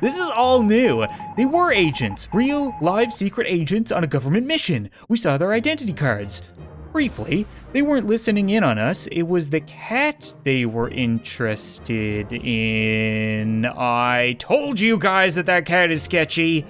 This is all new. They were agents, real, live, secret agents on a government mission. We saw their identity cards. Briefly, they weren't listening in on us. It was the cat they were interested in. I told you guys that that cat is sketchy.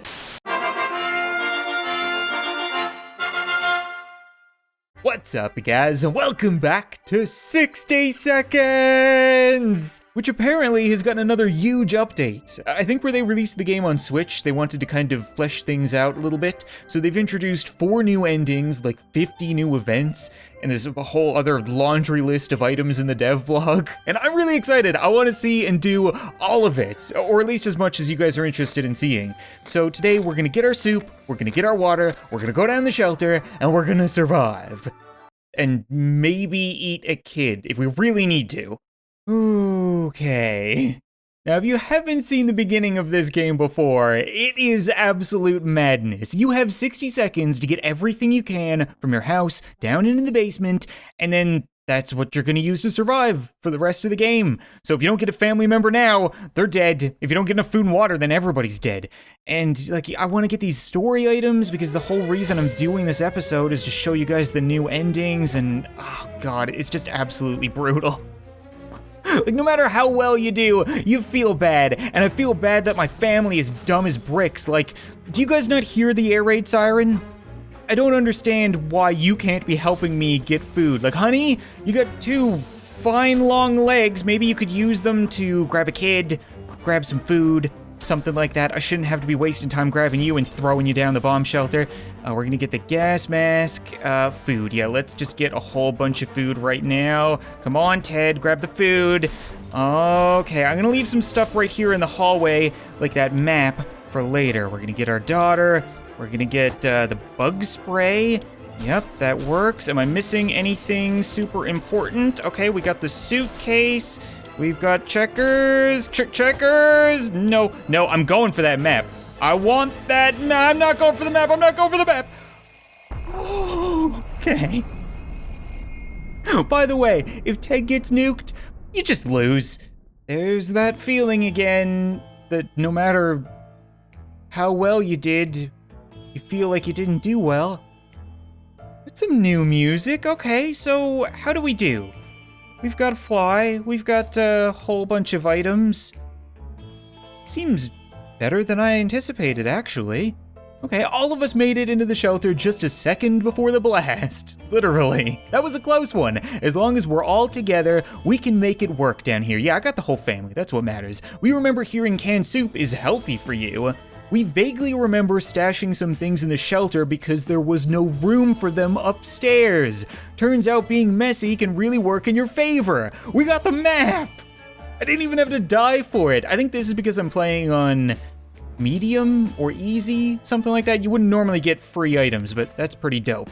What's up, guys, and welcome back to 60 Seconds! Which apparently has gotten another huge update. I think where they released the game on Switch, they wanted to kind of flesh things out a little bit, so they've introduced 4 new endings, like 50 new events, and there's a whole other laundry list of items in the dev blog. And I'm really excited. I want to see and do all of it, or at least as much as you guys are interested in seeing. So today we're gonna get our soup, we're gonna get our water, we're gonna go down the shelter, and we're gonna survive. And maybe eat a kid if we really need to. Okay. Now, if you haven't seen the beginning of this game before, it is absolute madness. You have 60 seconds to get everything you can from your house down into the basement, and then that's what you're gonna use to survive for the rest of the game. So if you don't get a family member now, they're dead. If you don't get enough food and water, then everybody's dead. And like, I wanna get these story items because the whole reason I'm doing this episode is to show you guys the new endings, and oh god, it's just absolutely brutal. Like, no matter how well you do, you feel bad, and I feel bad that my family is dumb as bricks. Like, do you guys not hear the air raid siren? I don't understand why you can't be helping me get food. Like, honey, you got 2 fine long legs. Maybe you could use them to grab a kid, grab some food, something like that. I shouldn't have to be wasting time grabbing you and throwing you down the bomb shelter. We're gonna get the gas mask, food. Yeah, let's just get a whole bunch of food right now. Come on, Ted, grab the food. Okay, I'm gonna leave some stuff right here in the hallway, like that map, for later. We're gonna get our daughter. We're gonna get the bug spray. Yep, that works. Am I missing anything super important? Okay, we got the suitcase. We've got checkers. Checkers. No, I'm going for that map. I want that. No, I'm not going for the map. I'm not going for the map. Okay. By the way, if Ted gets nuked, you just lose. There's that feeling again that no matter how well you did, you feel like you didn't do well. That's some new music. Okay, so how do we do? We've got a fly, we've got a whole bunch of items. Seems better than I anticipated, actually. Okay, all of us made it into the shelter just a second before the blast. Literally. That was a close one. As long as we're all together, we can make it work down here. Yeah, I got the whole family, that's what matters. We remember hearing canned soup is healthy for you. We vaguely remember stashing some things in the shelter because there was no room for them upstairs. Turns out being messy can really work in your favor. We got the map! I didn't even have to die for it. I think this is because I'm playing on medium or easy, something like that. You wouldn't normally get free items, but that's pretty dope.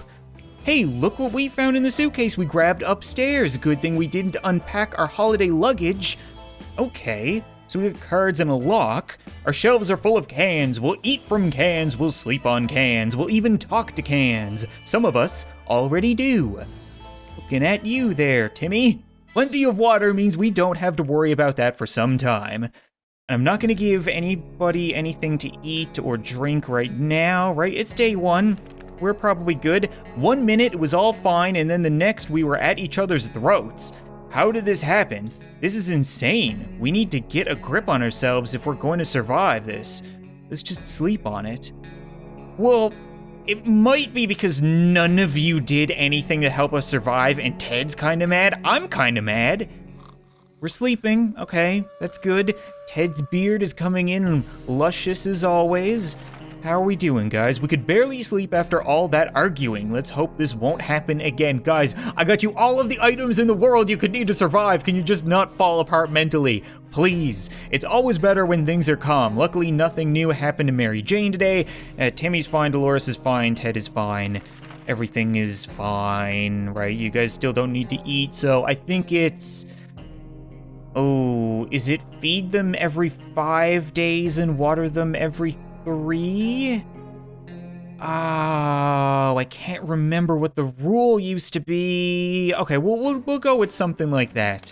Hey, look what we found in the suitcase we grabbed upstairs. Good thing we didn't unpack our holiday luggage. Okay. So we have cards and a lock. Our shelves are full of cans. We'll eat from cans. We'll sleep on cans. We'll even talk to cans. Some of us already do. Looking at you there, Timmy. Plenty of water means we don't have to worry about that for some time. I'm not gonna give anybody anything to eat or drink right now, right? It's day 1. We're probably good. 1 minute it was all fine, and then the next we were at each other's throats. How did this happen? This is insane. We need to get a grip on ourselves if we're going to survive this. Let's just sleep on it. Well, it might be because none of you did anything to help us survive and Ted's kinda mad. I'm kinda mad. We're sleeping, okay, that's good. Ted's beard is coming in luscious as always. How are we doing, guys? We could barely sleep after all that arguing. Let's hope this won't happen again. Guys, I got you all of the items in the world you could need to survive. Can you just not fall apart mentally? Please. It's always better when things are calm. Luckily, nothing new happened to Mary Jane today. Timmy's fine, Dolores is fine, Ted is fine. Everything is fine, right? You guys still don't need to eat, so I think it's... Oh, is it feed them every 5 days and water them every 3? Oh, I can't remember what the rule used to be. Okay, we'll go with something like that.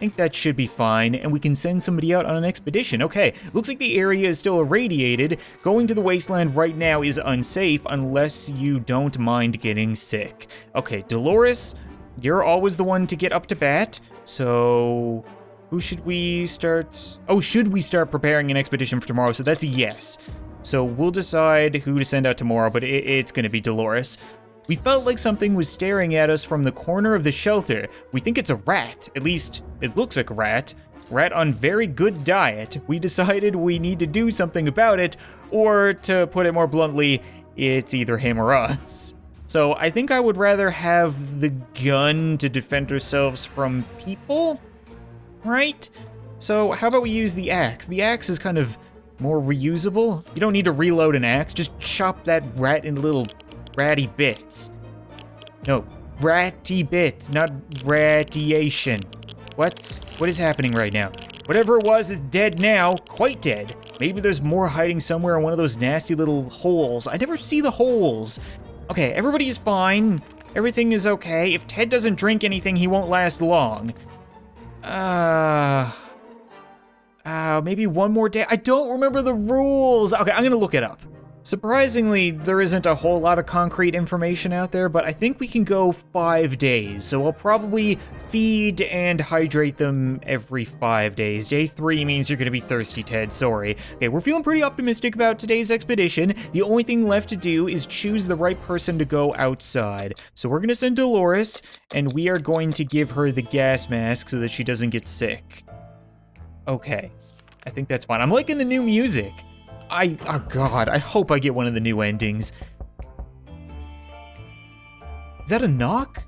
think that should be fine, and we can send somebody out on an expedition. Okay, looks like the area is still irradiated. Going to the wasteland right now is unsafe unless you don't mind getting sick. Okay, Dolores, you're always the one to get up to bat, so who should we start? Oh, should we start preparing an expedition for tomorrow? So that's a yes. So we'll decide who to send out tomorrow, but it's gonna be Dolores. We felt like something was staring at us from the corner of the shelter. We think it's a rat, at least it looks like a rat. Rat on very good diet. We decided we need to do something about it, or to put it more bluntly, it's either him or us. So I think I would rather have the gun to defend ourselves from people, right? So how about we use the axe? The axe is kind of more reusable. You don't need to reload an axe, just chop that rat into little ratty bits. No, ratty bits, not radiation. What is happening right now? Whatever it was is dead now, quite dead. Maybe there's more hiding somewhere in one of those nasty little holes. I never see the holes. Okay, everybody is fine. Everything is okay. If Ted doesn't drink anything, he won't last long. Maybe one more day. I don't remember the rules. Okay, I'm gonna look it up. Surprisingly, there isn't a whole lot of concrete information out there, but I think we can go 5 days. So I'll probably feed and hydrate them every 5 days. Day 3 means you're gonna be thirsty, Ted, sorry. Okay, we're feeling pretty optimistic about today's expedition. The only thing left to do is choose the right person to go outside. So we're gonna send Dolores, and we are going to give her the gas mask so that she doesn't get sick. Okay, I think that's fine. I'm liking the new music. Oh God, I hope I get one of the new endings. Is that a knock?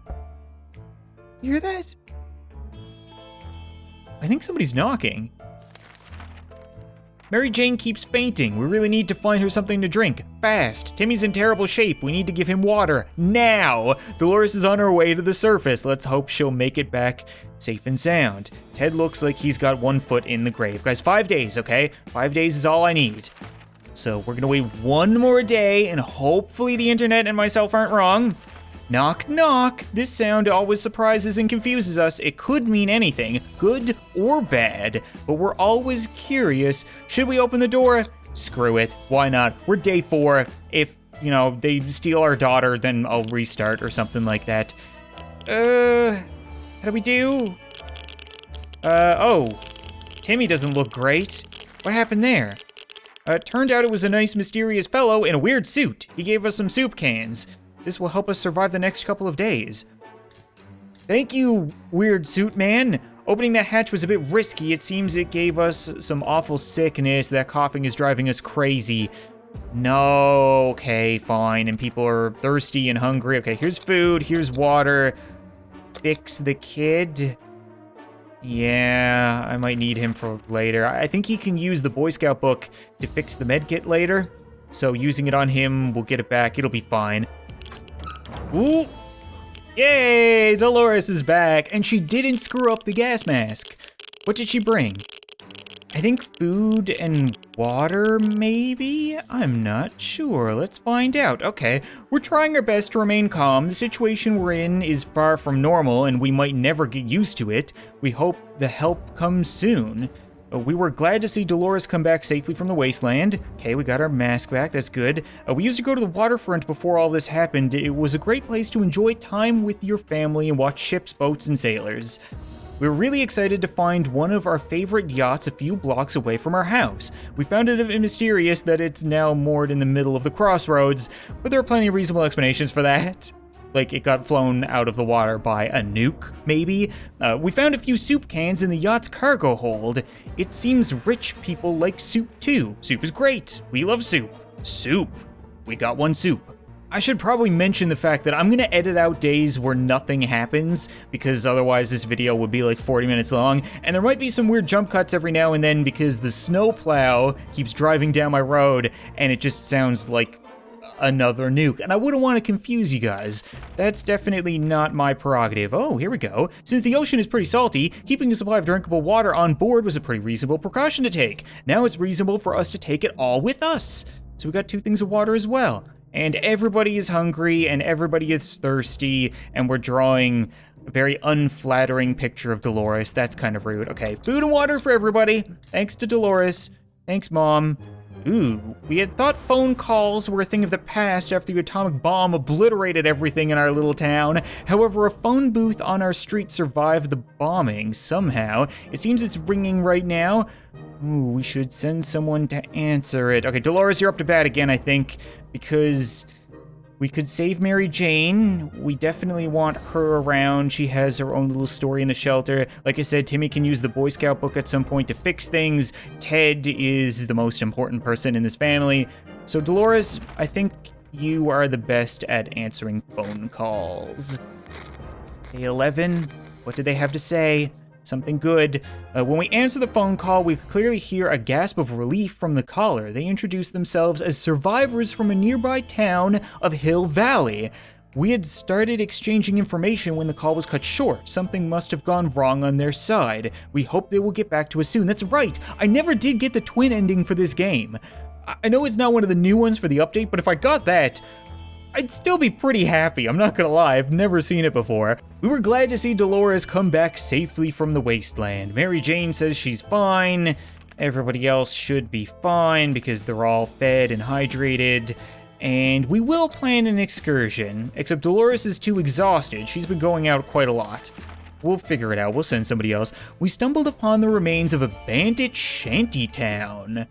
You hear that? I think somebody's knocking. Mary Jane keeps fainting. We really need to find her something to drink. Fast. Timmy's in terrible shape. We need to give him water. Now! Dolores is on her way to the surface. Let's hope she'll make it back safe and sound. Ted looks like he's got 1 foot in the grave. Guys, 5 days, okay? 5 days is all I need. So we're gonna wait 1 more day, and hopefully the internet and myself aren't wrong. Knock, knock. This sound always surprises and confuses us. It could mean anything, good or bad, but we're always curious. Should we open the door? Screw it, why not? We're day 4. If, you know, they steal our daughter, then I'll restart or something like that. How do we do? Oh, Timmy doesn't look great. What happened there? It turned out it was a nice mysterious fellow in a weird suit. He gave us some soup cans. This will help us survive the next couple of days. Thank you, weird suit man. Opening that hatch was a bit risky. It seems it gave us some awful sickness. That coughing is driving us crazy. No, okay, fine. And people are thirsty and hungry. Okay, here's food, here's water. Fix the kid. Yeah, I might need him for later. I think he can use the Boy Scout book to fix the med kit later. So using it on him, we'll get it back. It'll be fine. Ooh! Yay! Dolores is back, and she didn't screw up the gas mask. What did she bring? I think food and water, maybe? I'm not sure. Let's find out. Okay, we're trying our best to remain calm. The situation we're in is far from normal, and we might never get used to it. We hope the help comes soon. We were glad to see Dolores come back safely from the wasteland. Okay, we got our mask back, that's good. We used to go to the waterfront before all this happened. It was a great place to enjoy time with your family and watch ships, boats, and sailors. We were really excited to find one of our favorite yachts a few blocks away from our house. We found it a bit mysterious that it's now moored in the middle of the crossroads, but there are plenty of reasonable explanations for that. Like it got flown out of the water by a nuke, maybe? We found a few soup cans in the yacht's cargo hold. It seems rich people like soup too. Soup is great. We love soup. Soup. We got 1 soup. I should probably mention the fact that I'm gonna edit out days where nothing happens, because otherwise this video would be like 40 minutes long, and there might be some weird jump cuts every now and then because the snowplow keeps driving down my road and it just sounds like another nuke, and I wouldn't want to confuse you guys. That's definitely not my prerogative. Oh, here we go. Since the ocean is pretty salty, keeping a supply of drinkable water on board was a pretty reasonable precaution to take. Now it's reasonable for us to take it all with us. So we got 2 things of water as well. And everybody is hungry, and everybody is thirsty, and we're drawing a very unflattering picture of Dolores. That's kind of rude. Okay, food and water for everybody. Thanks to Dolores. Thanks, Mom. Ooh, we had thought phone calls were a thing of the past after the atomic bomb obliterated everything in our little town. However, a phone booth on our street survived the bombing somehow. It seems it's ringing right now. Ooh, we should send someone to answer it. Okay, Dolores, you're up to bat again, I think, because we could save Mary Jane. We definitely want her around. She has her own little story in the shelter. Like I said, Timmy can use the Boy Scout book at some point to fix things. Ted is the most important person in this family. So Dolores, I think you are the best at answering phone calls. Hey, 11, what did they have to say? Something good. When we answer the phone call, we clearly hear a gasp of relief from the caller. They introduce themselves as survivors from a nearby town of Hill Valley. We had started exchanging information when the call was cut short. Something must have gone wrong on their side. We hope they will get back to us soon. That's right, I never did get the twin ending for this game. I know it's not one of the new ones for the update, but if I got that, I'd still be pretty happy, I'm not gonna lie, I've never seen it before. We were glad to see Dolores come back safely from the wasteland. Mary Jane says she's fine. Everybody else should be fine because they're all fed and hydrated. And we will plan an excursion, except Dolores is too exhausted. She's been going out quite a lot. We'll figure it out, we'll send somebody else. We stumbled upon the remains of a bandit shantytown.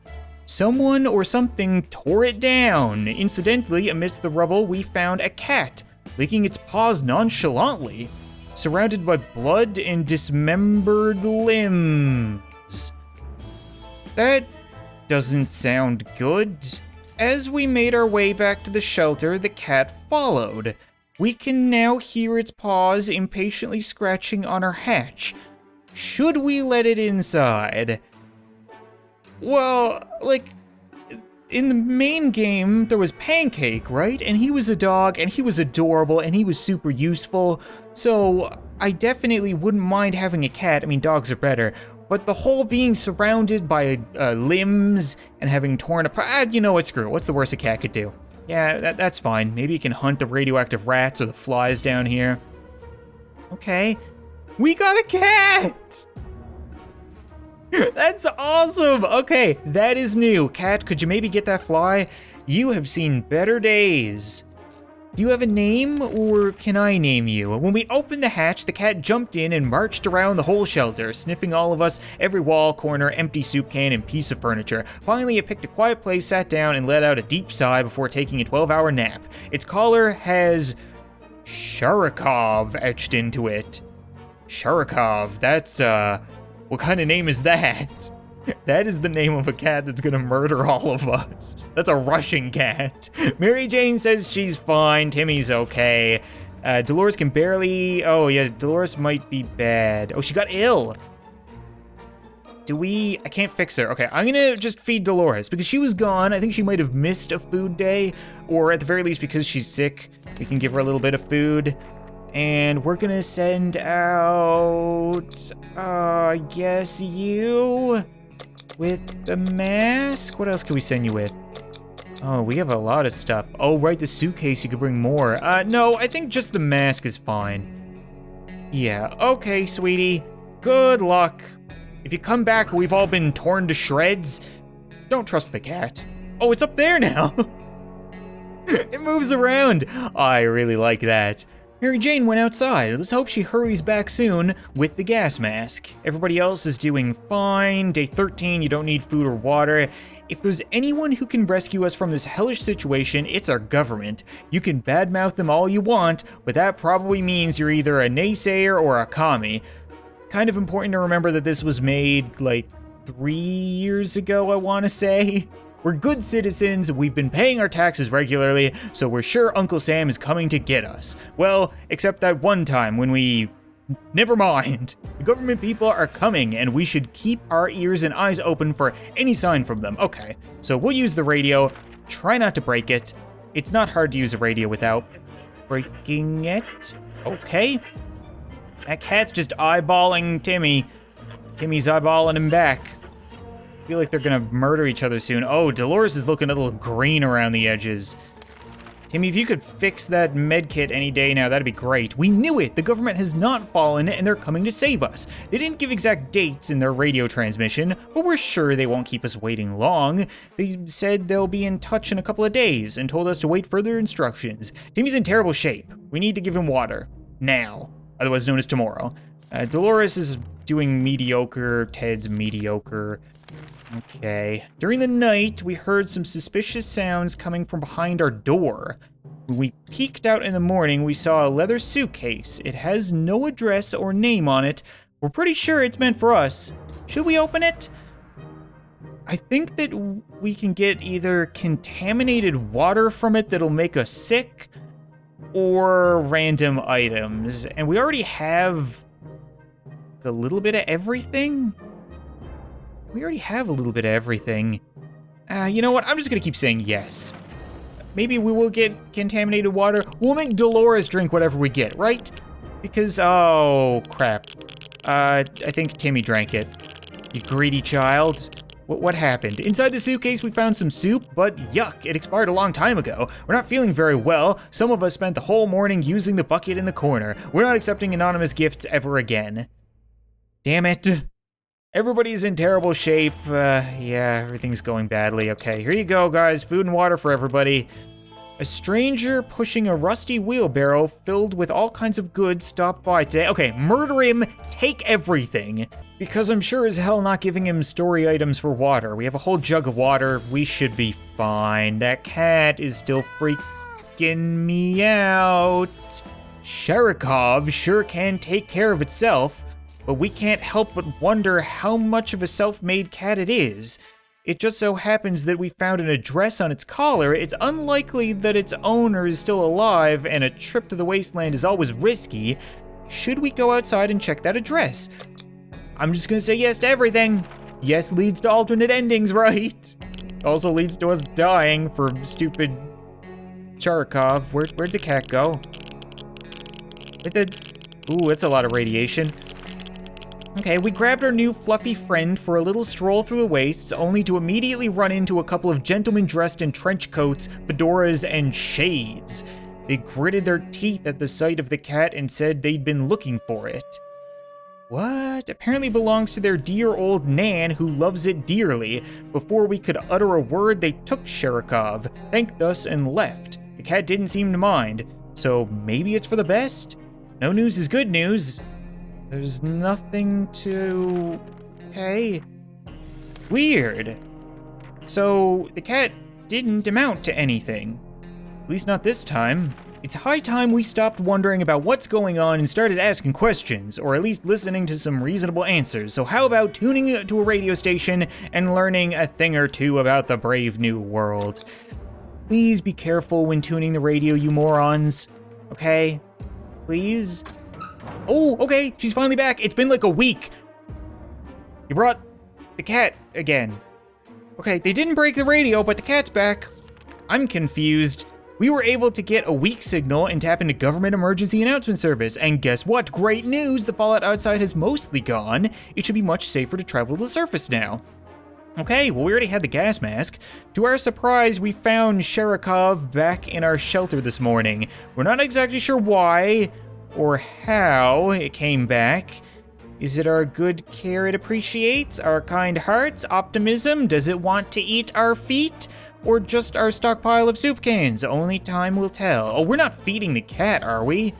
Someone or something tore it down. Incidentally, amidst the rubble, we found a cat, licking its paws nonchalantly, surrounded by blood and dismembered limbs. That doesn't sound good. As we made our way back to the shelter, the cat followed. We can now hear its paws impatiently scratching on our hatch. Should we let it inside? Well, like, in the main game, there was Pancake, right? And he was a dog, and he was adorable, and he was super useful. So I definitely wouldn't mind having a cat. I mean, dogs are better. But the whole being surrounded by limbs and having torn apart, you know what, screw it. What's the worst a cat could do? Yeah, that's fine. Maybe it can hunt the radioactive rats or the flies down here. Okay, we got a cat! That's awesome! Okay, that is new. Cat, could you maybe get that fly? You have seen better days. Do you have a name, or can I name you? When we opened the hatch, the cat jumped in and marched around the whole shelter, sniffing all of us, every wall, corner, empty soup can, and piece of furniture. Finally, it picked a quiet place, sat down, and let out a deep sigh before taking a 12-hour nap. Its collar has Sharikov etched into it. Sharikov, that's, what kind of name is that? That is the name of a cat that's gonna murder all of us. That's a Russian cat. Mary Jane says she's fine, Timmy's okay. Dolores can barely, oh yeah, Dolores might be bad. Oh, she got ill. I can't fix her. Okay, I'm gonna just feed Dolores because she was gone. I think she might have missed a food day, or at the very least because she's sick, we can give her a little bit of food. And we're gonna send out, I guess you with the mask. What else can we send you with? Oh, we have a lot of stuff. Oh, right, the suitcase, you could bring more. No, I think just the mask is fine. Yeah, okay, sweetie. Good luck. If you come back, we've all been torn to shreds. Don't trust the cat. Oh, it's up there now. It moves around. I really like that. Mary Jane went outside. Let's hope she hurries back soon with the gas mask. Everybody else is doing fine. Day 13, you don't need food or water. If there's anyone who can rescue us from this hellish situation, it's our government. You can badmouth them all you want, but that probably means you're either a naysayer or a commie. Kind of important to remember that this was made like 3 years ago, I wanna say. We're good citizens, we've been paying our taxes regularly, so we're sure Uncle Sam is coming to get us. Well, except that one time when we... Never mind. The government people are coming, and we should keep our ears and eyes open for any sign from them. Okay, so we'll use the radio. Try not to break it. It's not hard to use a radio without breaking it. Okay. That cat's just eyeballing Timmy. Timmy's eyeballing him back. I feel like they're gonna murder each other soon. Oh, Dolores is looking a little green around the edges. Timmy, if you could fix that medkit any day now, that'd be great. We knew it! The government has not fallen, and they're coming to save us. They didn't give exact dates in their radio transmission, but we're sure they won't keep us waiting long. They said they'll be in touch in a couple of days, and told us to wait further instructions. Timmy's in terrible shape. We need to give him water. Now. Otherwise known as tomorrow. Dolores is doing mediocre, Ted's mediocre. Okay. During the night, we heard some suspicious sounds coming from behind our door. When we peeked out in the morning, we saw a leather suitcase. It has no address or name on it. We're pretty sure it's meant for us. Should we open it? I think that we can get either contaminated water from it that'll make us sick, or random items. And we already have a little bit of everything. We already have a little bit of everything. You know what? I'm just gonna keep saying yes. Maybe we will get contaminated water. We'll make Dolores drink whatever we get, right? Because, oh, crap. I think Timmy drank it. You greedy child. What happened? Inside the suitcase, we found some soup, but yuck, it expired a long time ago. We're not feeling very well. Some of us spent the whole morning using the bucket in the corner. We're not accepting anonymous gifts ever again. Damn it. Everybody's in terrible shape. Yeah, everything's going badly. Okay, here you go, guys. Food and water for everybody. A stranger pushing a rusty wheelbarrow filled with all kinds of goods stopped by today. Okay, murder him, take everything. Because I'm sure as hell not giving him story items for water. We have a whole jug of water. We should be fine. That cat is still freaking me out. Sherikov sure can take care of itself. But we can't help but wonder how much of a self-made cat it is. It just so happens that we found an address on its collar. It's unlikely that its owner is still alive, and a trip to the wasteland is always risky. Should we go outside and check that address? I'm just gonna say yes to everything. Yes leads to alternate endings, right? Also leads to us dying for stupid Charkov. Where'd the cat go? Ooh, that's a lot of radiation. Okay, we grabbed our new fluffy friend for a little stroll through the wastes, only to immediately run into a couple of gentlemen dressed in trench coats, fedoras, and shades. They gritted their teeth at the sight of the cat and said they'd been looking for it. What? Apparently belongs to their dear old Nan, who loves it dearly. Before we could utter a word, they took Sherikov, thanked us, and left. The cat didn't seem to mind, so maybe it's for the best? No news is good news. There's nothing to... Okay. Weird. So, the cat didn't amount to anything. At least not this time. It's high time we stopped wondering about what's going on and started asking questions, or at least listening to some reasonable answers. So how about tuning to a radio station and learning a thing or two about the brave new world? Please be careful when tuning the radio, you morons. Okay? Please? Oh, okay, she's finally back. It's been like a week. You brought the cat again. Okay, they didn't break the radio, but the cat's back. I'm confused. We were able to get a weak signal and tap into government emergency announcement service. And guess what? Great news, the fallout outside has mostly gone. It should be much safer to travel to the surface now. Okay, well, we already had the gas mask. To our surprise, we found Sherikov back in our shelter this morning. We're not exactly sure why or how it came back. Is it our good care it appreciates? Our kind hearts? Optimism? Does it want to eat our feet? Or just our stockpile of soup cans? Only time will tell. Oh, we're not feeding the cat, are we?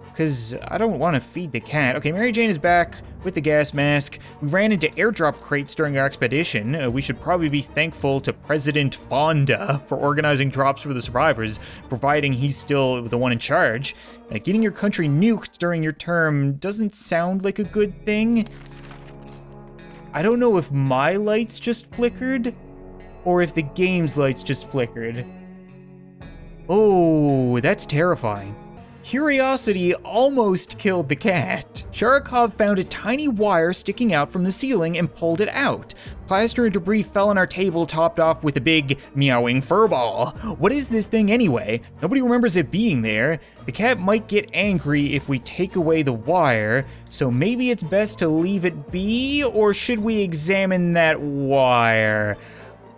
Because I don't want to feed the cat. Okay, Mary Jane is back with the gas mask. We ran into airdrop crates during our expedition. We should probably be thankful to President Fonda for organizing drops for the survivors, providing he's still the one in charge. Getting your country nuked during your term doesn't sound like a good thing. I don't know if my lights just flickered, or if the game's lights just flickered. Oh, that's terrifying. Curiosity almost killed the cat. Sharikov found a tiny wire sticking out from the ceiling and pulled it out. Plaster and debris fell on our table, topped off with a big meowing furball. What is this thing anyway? Nobody remembers it being there. The cat might get angry if we take away the wire, so maybe it's best to leave it be, or should we examine that wire?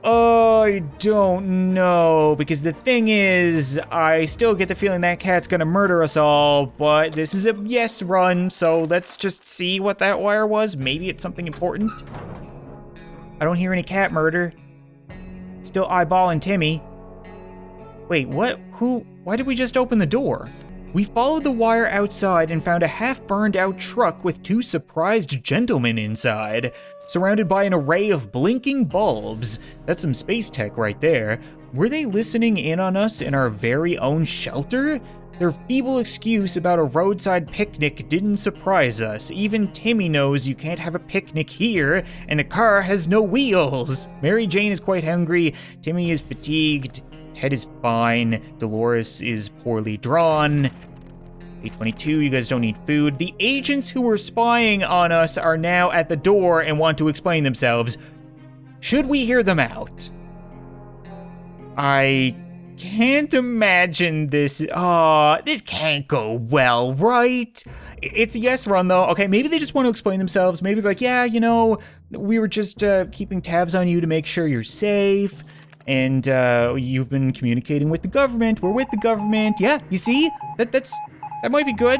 I don't know, because the thing is, I still get the feeling that cat's gonna murder us all, but this is a yes run, so let's just see what that wire was. Maybe it's something important. I don't hear any cat murder. Still eyeballing Timmy. Wait, what? Why did we just open the door? We followed the wire outside and found a half-burned out truck with 2 surprised gentlemen inside, surrounded by an array of blinking bulbs. That's some space tech right there. Were they listening in on us in our very own shelter? Their feeble excuse about a roadside picnic didn't surprise us. Even Timmy knows you can't have a picnic here, and the car has no wheels. Mary Jane is quite hungry, Timmy is fatigued, Ted is fine, Dolores is poorly drawn. 822, you guys don't need food. The agents who were spying on us are now at the door and want to explain themselves. Should we hear them out? I can't imagine this. This can't go well, right? It's a yes run though. Okay, maybe they just want to explain themselves. Maybe like, yeah, you know, we were just keeping tabs on you to make sure you're safe. And you've been communicating with the government. We're with the government. Yeah, you see? That might be good.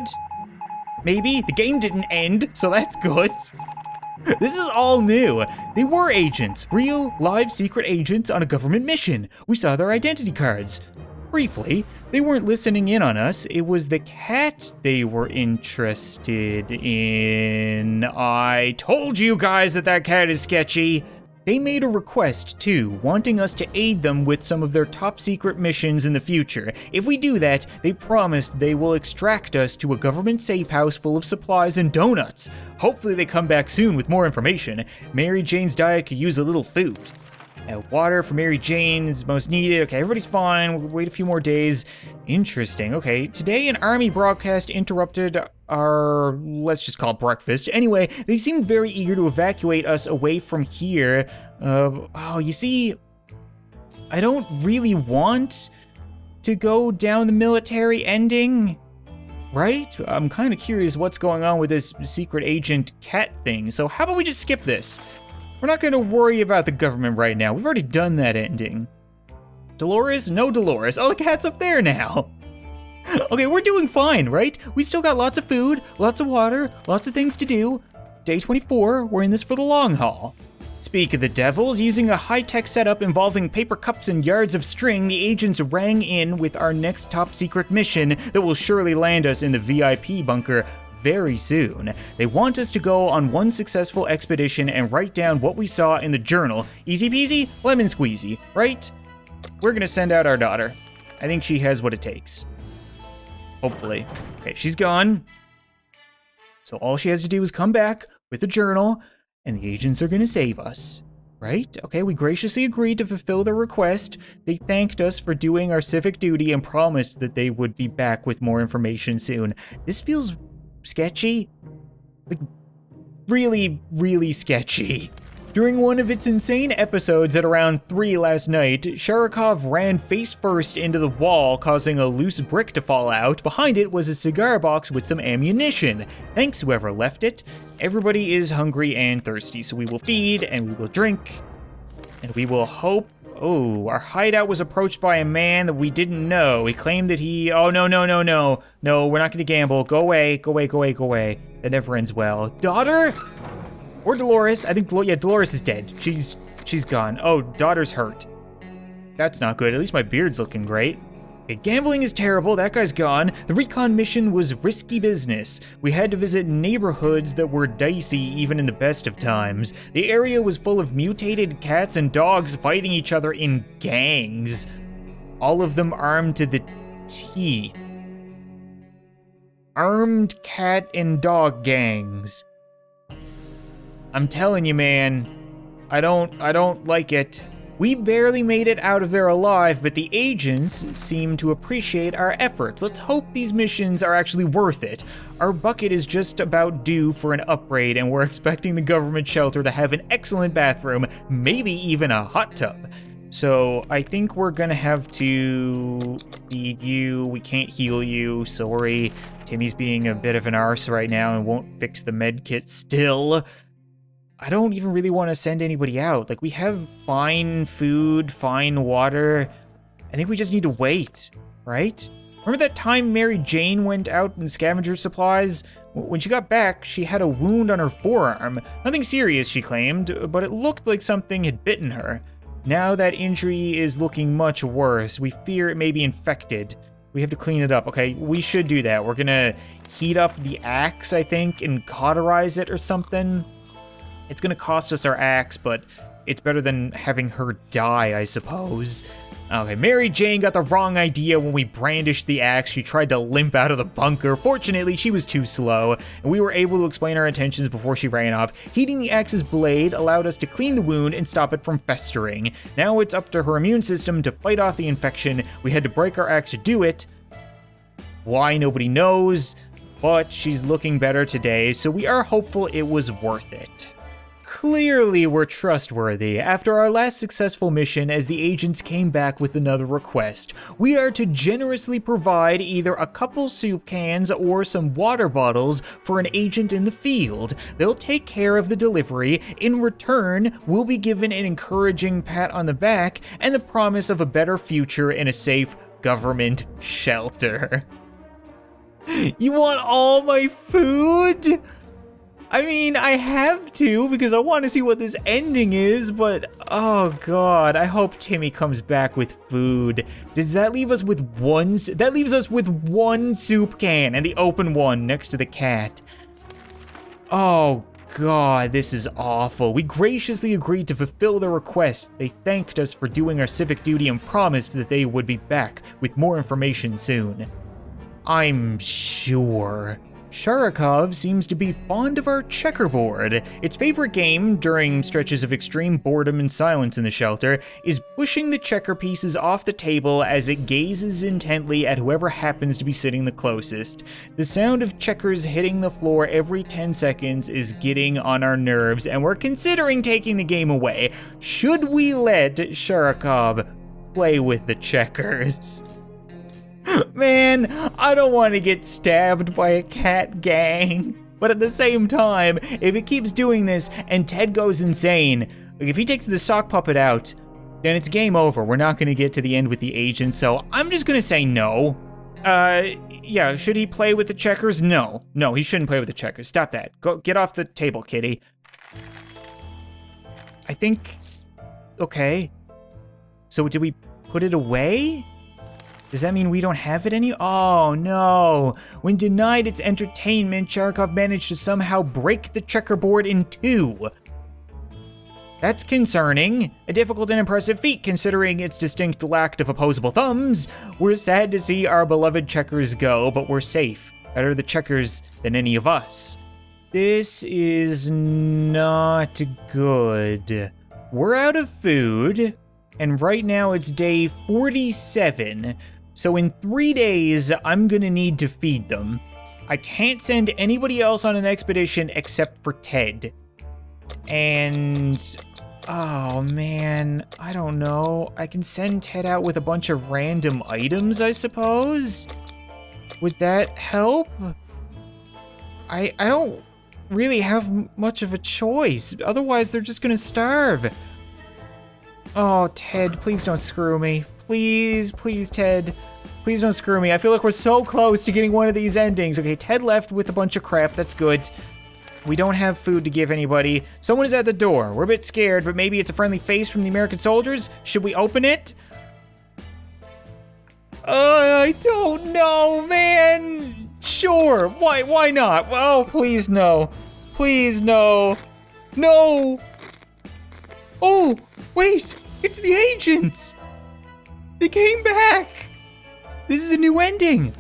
Maybe. The game didn't end, so that's good. This is all new. They were agents. Real, live, secret agents on a government mission. We saw their identity cards. Briefly, they weren't listening in on us. It was the cat they were interested in. I told you guys that cat is sketchy. They made a request too, wanting us to aid them with some of their top secret missions in the future. If we do that, they promised they will extract us to a government safe house full of supplies and donuts. Hopefully they come back soon with more information. Mary Jane's diet could use a little food. Water for Mary Jane is most needed. Okay, everybody's fine. We'll wait a few more days. Interesting. Okay, today an army broadcast interrupted our, let's just call it breakfast. Anyway, they seemed very eager to evacuate us away from here. You see, I don't really want to go down the military ending, right? I'm kind of curious what's going on with this secret agent cat thing. So how about we just skip this? We're not gonna worry about the government right now. We've already done that ending. Dolores? No Dolores. Oh, the cat's up there now. Okay, we're doing fine, right? We still got lots of food, lots of water, lots of things to do. Day 24, we're in this for the long haul. Speak of the devils, using a high-tech setup involving paper cups and yards of string, the agents rang in with our next top secret mission that will surely land us in the VIP bunker very soon. They want us to go on one successful expedition and write down what we saw in the journal. Easy peasy, lemon squeezy, right? We're gonna send out our daughter. I think she has what it takes. Hopefully. Okay, she's gone. So all she has to do is come back with the journal, and the agents are gonna save us, right? Okay, we graciously agreed to fulfill their request. They thanked us for doing our civic duty and promised that they would be back with more information soon. This feels sketchy. Like, really, really sketchy. During one of its insane episodes at around 3 last night, Sharikov ran face first into the wall, causing a loose brick to fall out. Behind it was a cigar box with some ammunition. Thanks whoever left it. Everybody is hungry and thirsty, so we will feed and we will drink and we will hope. Oh, our hideout was approached by a man that we didn't know. He claimed that he, oh no, we're not gonna gamble. Go away. That never ends well. Daughter? Or Dolores, I think, yeah, Dolores is dead. She's gone. Oh, daughter's hurt. That's not good, at least my beard's looking great. Okay, gambling is terrible, that guy's gone. The recon mission was risky business. We had to visit neighborhoods that were dicey even in the best of times. The area was full of mutated cats and dogs fighting each other in gangs. All of them armed to the teeth. Armed cat and dog gangs. I'm telling you, man, I don't like it. We barely made it out of there alive, but the agents seem to appreciate our efforts. Let's hope these missions are actually worth it. Our bucket is just about due for an upgrade, and we're expecting the government shelter to have an excellent bathroom, maybe even a hot tub. So I think we're gonna have to feed you. We can't heal you, sorry. Timmy's being a bit of an arse right now and won't fix the med kit still. I don't even really want to send anybody out. Like, we have fine food, fine water. I think we just need to wait, right? Remember that time Mary Jane went out and scavenged supplies? When she got back, she had a wound on her forearm. Nothing serious, she claimed, but it looked like something had bitten her. Now that injury is looking much worse. We fear it may be infected. We have to clean it up. Okay, we should do that. We're gonna heat up the axe, I think, and cauterize it or something. It's gonna cost us our axe, but it's better than having her die, I suppose. Okay, Mary Jane got the wrong idea when we brandished the axe. She tried to limp out of the bunker. Fortunately, she was too slow, and we were able to explain our intentions before she ran off. Heating the axe's blade allowed us to clean the wound and stop it from festering. Now it's up to her immune system to fight off the infection. We had to break our axe to do it. Why, nobody knows, but she's looking better today, so we are hopeful it was worth it. Clearly we're trustworthy. After our last successful mission, as the agents came back with another request, we are to generously provide either a couple soup cans or some water bottles for an agent in the field. They'll take care of the delivery. In return, we'll be given an encouraging pat on the back and the promise of a better future in a safe government shelter. You want all my food? I mean, I have to because I want to see what this ending is, but oh god, I hope Timmy comes back with food. Does that leave us with one? That leaves us with one soup can and the open one next to the cat. Oh god, this is awful. We graciously agreed to fulfill their request. They thanked us for doing our civic duty and promised that they would be back with more information soon. I'm sure. Sharikov seems to be fond of our checkerboard. Its favorite game, during stretches of extreme boredom and silence in the shelter, is pushing the checker pieces off the table as it gazes intently at whoever happens to be sitting the closest. The sound of checkers hitting the floor every 10 seconds is getting on our nerves, and we're considering taking the game away. Should we let Sharikov play with the checkers? Man, I don't want to get stabbed by a cat gang. But at the same time, if it keeps doing this and Ted goes insane, like if he takes the sock puppet out, then it's game over. We're not going to get to the end with the agent, so I'm just going to say no. Yeah, should he play with the checkers? No, he shouldn't play with the checkers. Stop that. Go, get off the table, kitty. I think, okay. So do we put it away? Does that mean we don't have it any? Oh no. When denied its entertainment, Sharikov managed to somehow break the checkerboard in two. That's concerning. A difficult and impressive feat considering its distinct lack of opposable thumbs. We're sad to see our beloved checkers go, but we're safe. Better the checkers than any of us. This is not good. We're out of food, and right now it's day 47. So in 3 days, I'm gonna need to feed them. I can't send anybody else on an expedition except for Ted. And, oh man, I don't know. I can send Ted out with a bunch of random items, I suppose? Would that help? I don't really have much of a choice. Otherwise, they're just gonna starve. Oh, Ted, please don't screw me. Please, Ted. Please don't screw me. I feel like we're so close to getting one of these endings. Okay, Ted left with a bunch of crap. That's good. We don't have food to give anybody. Someone is at the door. We're a bit scared, but maybe it's a friendly face from the American soldiers. Should we open it? I don't know, man. Sure. Why not? Oh, please no. Please no. No. Oh, wait. It's the agents. They came back! This is a new ending!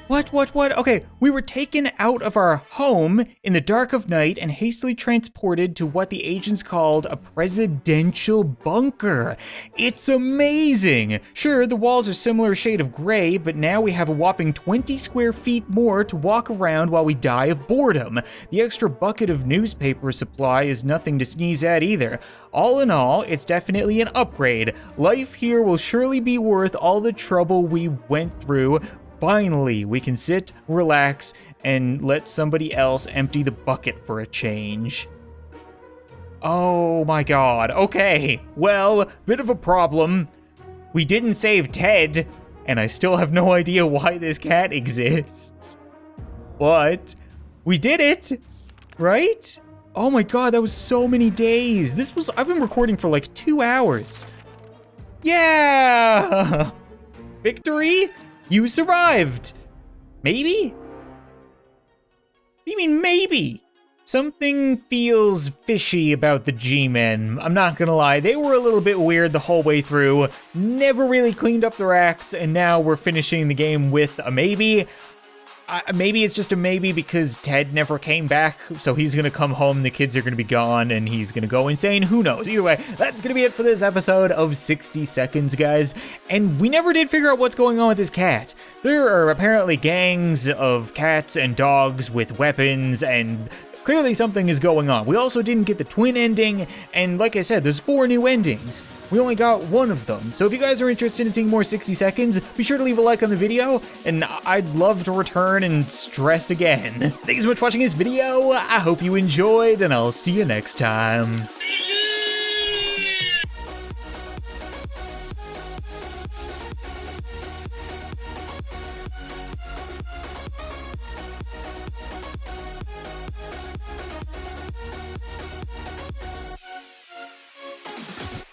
What? Okay, we were taken out of our home in the dark of night and hastily transported to what the agents called a presidential bunker. It's amazing! Sure, the walls are similar shade of gray, but now we have a whopping 20 square feet more to walk around while we die of boredom. The extra bucket of newspaper supply is nothing to sneeze at either. All in all, it's definitely an upgrade. Life here will surely be worth all the trouble we went through. Finally, we can sit, relax, and let somebody else empty the bucket for a change. Oh my god, okay. Well, bit of a problem. We didn't save Ted, and I still have no idea why this cat exists. But we did it, right? Oh my god, that was so many days. I've been recording for like 2 hours. Yeah! Victory? You survived. Maybe? What do you mean maybe? Something feels fishy about the G-Men. I'm not gonna lie, they were a little bit weird the whole way through. Never really cleaned up their act, and now we're finishing the game with a maybe. Maybe it's just a maybe because Ted never came back, so he's gonna come home, the kids are gonna be gone, and he's gonna go insane, who knows? Either way, that's gonna be it for this episode of 60 Seconds, guys. And we never did figure out what's going on with this cat. There are apparently gangs of cats and dogs with weapons, and clearly something is going on. We also didn't get the twin ending, and like I said, there's 4 new endings. We only got 1 of them. So if you guys are interested in seeing more 60 Seconds, be sure to leave a like on the video, and I'd love to return and stress again. Thank you so much for watching this video. I hope you enjoyed, and I'll see you next time.